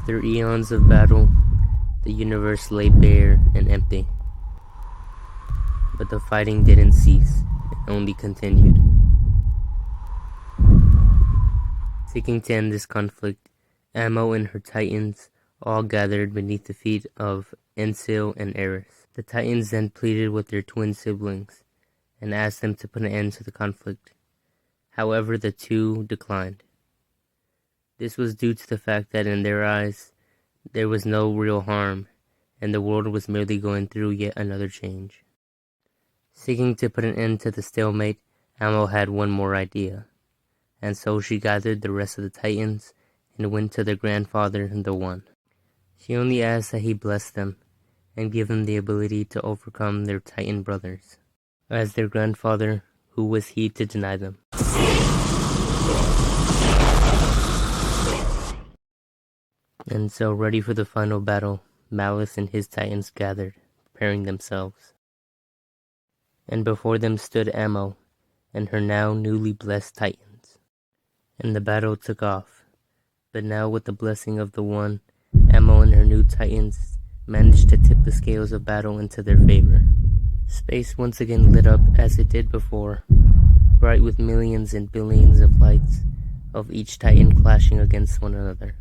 After eons of battle, the universe lay bare and empty. But the fighting didn't cease, it only continued. Seeking to end this conflict, Ammo and her titans all gathered beneath the feet of Ensil and Eris. The titans then pleaded with their twin siblings and asked them to put an end to the conflict. However, the two declined. This was due to the fact that in their eyes, there was no real harm, and the world was merely going through yet another change. Seeking to put an end to the stalemate, Ammo had one more idea, and so she gathered the rest of the titans and went to their grandfather, the One. She only asked that he bless them and give them the ability to overcome their titan brothers. As their grandfather, who was he to deny them? And so, ready for the final battle, Malus and his titans gathered, preparing themselves. And before them stood Ammo and her now newly blessed titans. And the battle took off, but now with the blessing of the One, Ammo and her new titans managed to tip the scales of battle into their favor. Space once again lit up as it did before, bright with millions and billions of lights of each titan clashing against one another.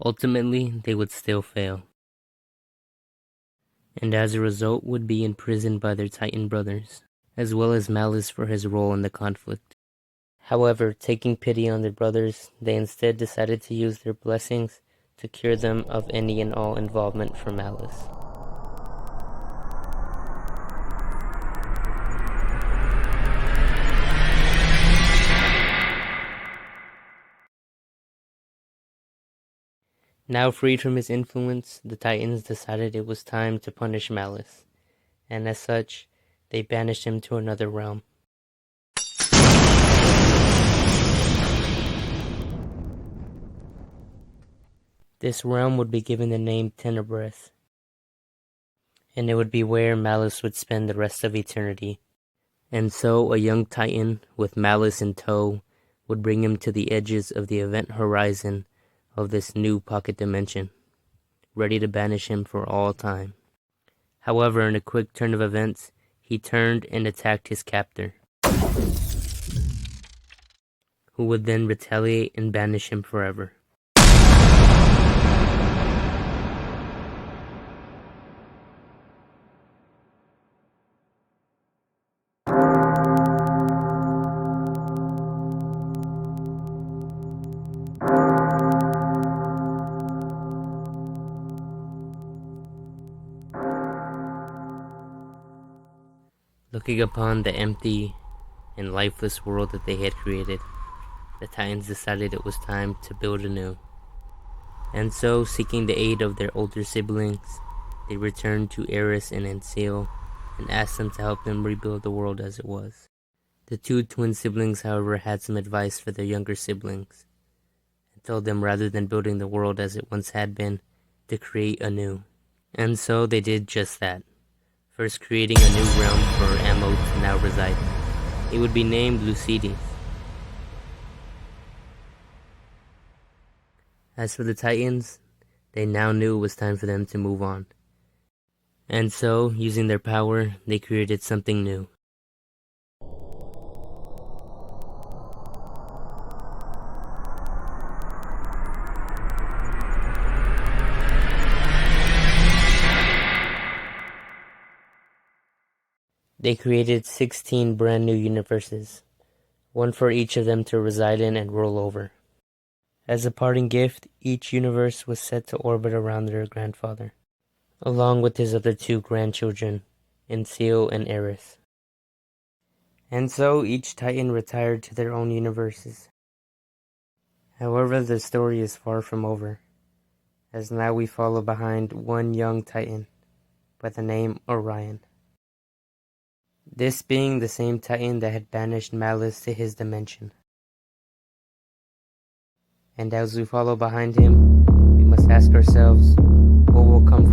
Ultimately, they would still fail, and as a result would be imprisoned by their titan brothers, as well as Malus for his role in the conflict. However, taking pity on their brothers, they instead decided to use their blessings to cure them of any and all involvement from Malus. Now freed from his influence, the Titans decided it was time to punish Malus, and as such, they banished him to another realm. This realm would be given the name Tenebrous, and it would be where Malus would spend the rest of eternity. And so a young Titan, with Malus in tow, would bring him to the edges of the event horizon of this new pocket dimension, ready to banish him for all time. However, in a quick turn of events, he turned and attacked his captor, who would then retaliate and banish him forever. Looking upon the empty and lifeless world that they had created, the Titans decided it was time to build anew. And so, seeking the aid of their older siblings, they returned to Eris and Ensil and asked them to help them rebuild the world as it was. The two twin siblings, however, had some advice for their younger siblings, and told them rather than building the world as it once had been, to create anew. And so they did just that, first creating a new realm for Ammo to now reside in. It would be named Lucides. As for the Titans, they now knew it was time for them to move on. And so, using their power, they created something new. They created 16 brand new universes, one for each of them to reside in and rule over. As a parting gift, each universe was set to orbit around their grandfather, along with his other two grandchildren, Ensil and Eris. And so each Titan retired to their own universes. However, the story is far from over, as now we follow behind one young Titan by the name Orion. This being the same Titan that had banished Malus to his dimension. And as we follow behind him, we must ask ourselves, what will come